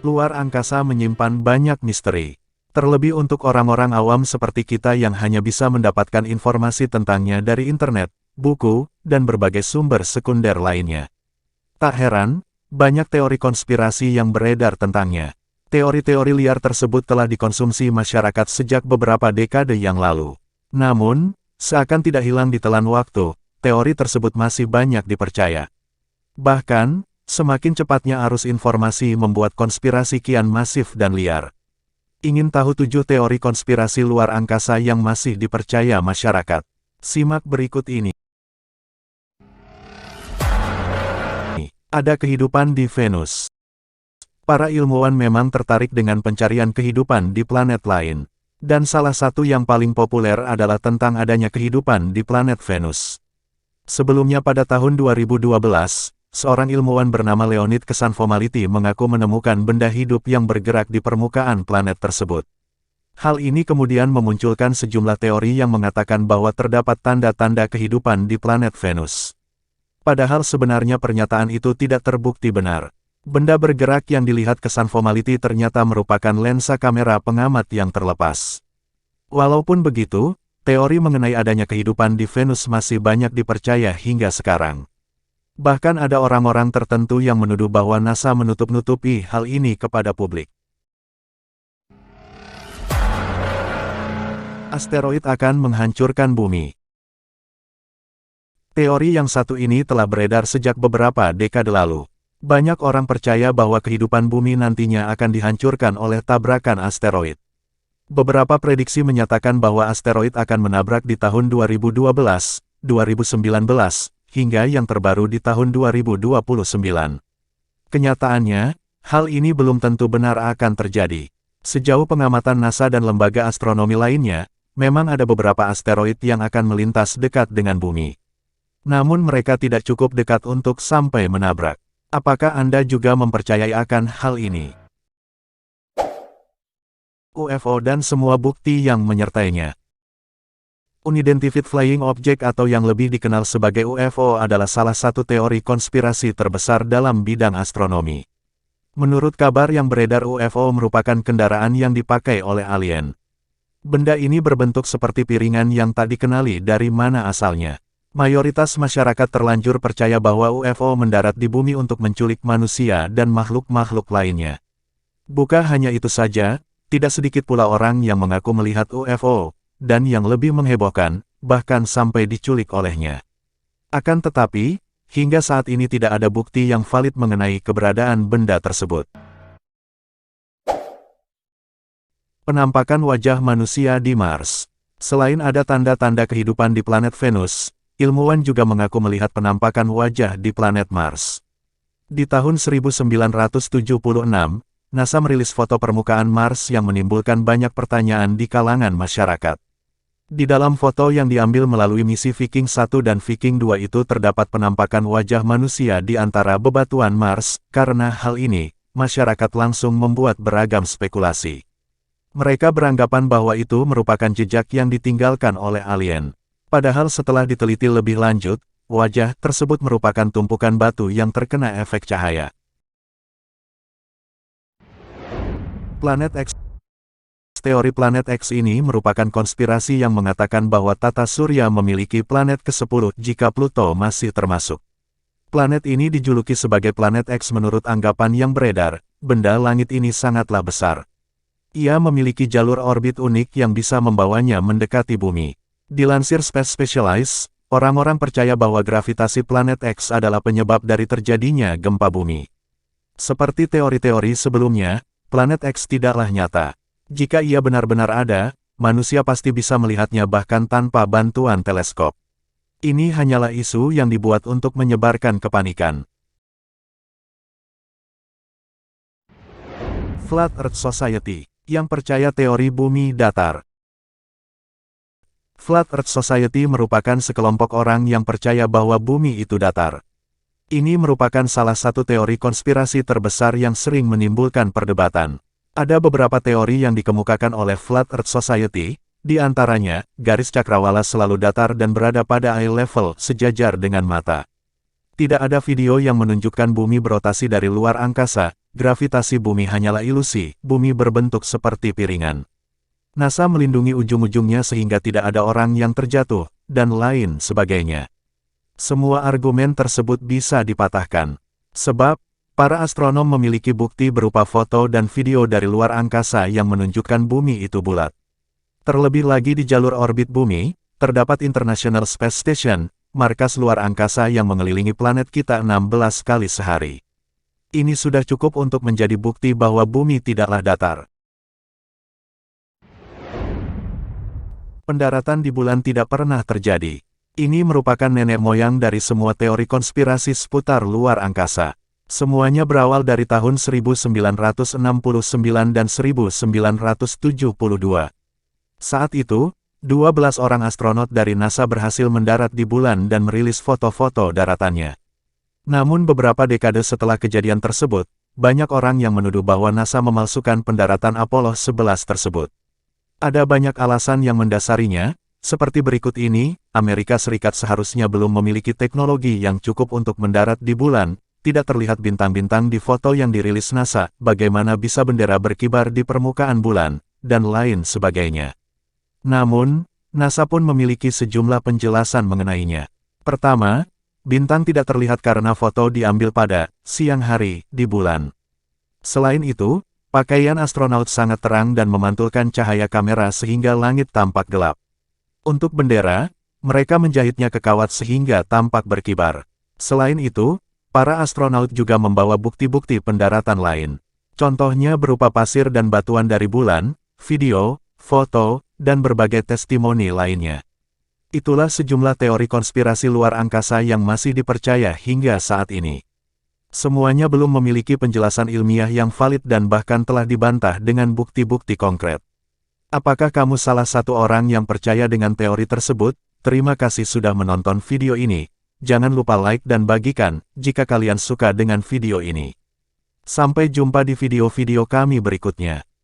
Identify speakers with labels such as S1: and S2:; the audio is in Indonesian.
S1: Luar angkasa menyimpan banyak misteri. Terlebih untuk orang-orang awam seperti kita yang hanya bisa mendapatkan informasi tentangnya dari internet, buku, dan berbagai sumber sekunder lainnya. Tak heran, banyak teori konspirasi yang beredar tentangnya. Teori-teori liar tersebut telah dikonsumsi masyarakat sejak beberapa dekade yang lalu. Namun, seakan tidak hilang ditelan waktu, teori tersebut masih banyak dipercaya. Bahkan, semakin cepatnya arus informasi membuat konspirasi kian masif dan liar. Ingin tahu 7 teori konspirasi luar angkasa yang masih dipercaya masyarakat? Simak berikut ini. Ada kehidupan di Venus. Para ilmuwan memang tertarik dengan pencarian kehidupan di planet lain. Dan salah satu yang paling populer adalah tentang adanya kehidupan di planet Venus. Sebelumnya pada tahun 2012, seorang ilmuwan bernama Leonid Ksanfomality mengaku menemukan benda hidup yang bergerak di permukaan planet tersebut. Hal ini kemudian memunculkan sejumlah teori yang mengatakan bahwa terdapat tanda-tanda kehidupan di planet Venus. Padahal sebenarnya pernyataan itu tidak terbukti benar. Benda bergerak yang dilihat Ksanfomality ternyata merupakan lensa kamera pengamat yang terlepas. Walaupun begitu, teori mengenai adanya kehidupan di Venus masih banyak dipercaya hingga sekarang. Bahkan ada orang-orang tertentu yang menuduh bahwa NASA menutup-nutupi hal ini kepada publik. Asteroid akan menghancurkan bumi. Teori yang satu ini telah beredar sejak beberapa dekade lalu. Banyak orang percaya bahwa kehidupan bumi nantinya akan dihancurkan oleh tabrakan asteroid. Beberapa prediksi menyatakan bahwa asteroid akan menabrak di tahun 2012, 2019, hingga yang terbaru di tahun 2029. Kenyataannya, hal ini belum tentu benar akan terjadi. Sejauh pengamatan NASA dan lembaga astronomi lainnya, memang ada beberapa asteroid yang akan melintas dekat dengan bumi. Namun mereka tidak cukup dekat untuk sampai menabrak. Apakah Anda juga mempercayai akan hal ini? UFO dan semua bukti yang menyertainya. Unidentified Flying Object atau yang lebih dikenal sebagai UFO adalah salah satu teori konspirasi terbesar dalam bidang astronomi. Menurut kabar yang beredar, UFO merupakan kendaraan yang dipakai oleh alien. Benda ini berbentuk seperti piringan yang tak dikenali dari mana asalnya. Mayoritas masyarakat terlanjur percaya bahwa UFO mendarat di bumi untuk menculik manusia dan makhluk-makhluk lainnya. Bukan hanya itu saja, tidak sedikit pula orang yang mengaku melihat UFO, dan yang lebih menghebohkan, bahkan sampai diculik olehnya. Akan tetapi, hingga saat ini tidak ada bukti yang valid mengenai keberadaan benda tersebut. Penampakan wajah manusia di Mars. Selain ada tanda-tanda kehidupan di planet Venus, ilmuwan juga mengaku melihat penampakan wajah di planet Mars. Di tahun 1976, NASA merilis foto permukaan Mars yang menimbulkan banyak pertanyaan di kalangan masyarakat. Di dalam foto yang diambil melalui misi Viking 1 dan Viking 2 itu terdapat penampakan wajah manusia di antara bebatuan Mars. Karena hal ini, masyarakat langsung membuat beragam spekulasi. Mereka beranggapan bahwa itu merupakan jejak yang ditinggalkan oleh alien. Padahal setelah diteliti lebih lanjut, wajah tersebut merupakan tumpukan batu yang terkena efek cahaya. Planet X. Teori Planet X ini merupakan konspirasi yang mengatakan bahwa tata surya memiliki planet ke-10 jika Pluto masih termasuk. Planet ini dijuluki sebagai Planet X menurut anggapan yang beredar, benda langit ini sangatlah besar. Ia memiliki jalur orbit unik yang bisa membawanya mendekati bumi. Dilansir Space Specialist, orang-orang percaya bahwa gravitasi planet X adalah penyebab dari terjadinya gempa bumi. Seperti teori-teori sebelumnya, planet X tidaklah nyata. Jika ia benar-benar ada, manusia pasti bisa melihatnya bahkan tanpa bantuan teleskop. Ini hanyalah isu yang dibuat untuk menyebarkan kepanikan. Flat Earth Society, yang percaya teori bumi datar. Flat Earth Society merupakan sekelompok orang yang percaya bahwa bumi itu datar. Ini merupakan salah satu teori konspirasi terbesar yang sering menimbulkan perdebatan. Ada beberapa teori yang dikemukakan oleh Flat Earth Society, di antaranya, garis cakrawala selalu datar dan berada pada eye level sejajar dengan mata. Tidak ada video yang menunjukkan bumi berotasi dari luar angkasa, gravitasi bumi hanyalah ilusi, bumi berbentuk seperti piringan. NASA melindungi ujung-ujungnya sehingga tidak ada orang yang terjatuh, dan lain sebagainya. Semua argumen tersebut bisa dipatahkan. Sebab, para astronom memiliki bukti berupa foto dan video dari luar angkasa yang menunjukkan bumi itu bulat. Terlebih lagi di jalur orbit bumi, terdapat International Space Station, markas luar angkasa yang mengelilingi planet kita 16 kali sehari. Ini sudah cukup untuk menjadi bukti bahwa bumi tidaklah datar. Pendaratan di bulan tidak pernah terjadi. Ini merupakan nenek moyang dari semua teori konspirasi seputar luar angkasa. Semuanya berawal dari tahun 1969 dan 1972. Saat itu, 12 orang astronot dari NASA berhasil mendarat di bulan dan merilis foto-foto daratannya. Namun beberapa dekade setelah kejadian tersebut, banyak orang yang menuduh bahwa NASA memalsukan pendaratan Apollo 11 tersebut. Ada banyak alasan yang mendasarinya, seperti berikut ini: Amerika Serikat seharusnya belum memiliki teknologi yang cukup untuk mendarat di bulan, tidak terlihat bintang-bintang di foto yang dirilis NASA, bagaimana bisa bendera berkibar di permukaan bulan, dan lain sebagainya. Namun, NASA pun memiliki sejumlah penjelasan mengenainya. Pertama, bintang tidak terlihat karena foto diambil pada siang hari di bulan. Selain itu, pakaian astronaut sangat terang dan memantulkan cahaya kamera sehingga langit tampak gelap. Untuk bendera, mereka menjahitnya ke kawat sehingga tampak berkibar. Selain itu, para astronaut juga membawa bukti-bukti pendaratan lain. Contohnya berupa pasir dan batuan dari bulan, video, foto, dan berbagai testimoni lainnya. Itulah sejumlah teori konspirasi luar angkasa yang masih dipercaya hingga saat ini. Semuanya belum memiliki penjelasan ilmiah yang valid dan bahkan telah dibantah dengan bukti-bukti konkret. Apakah kamu salah satu orang yang percaya dengan teori tersebut? Terima kasih sudah menonton video ini. Jangan lupa like dan bagikan jika kalian suka dengan video ini. Sampai jumpa di video-video kami berikutnya.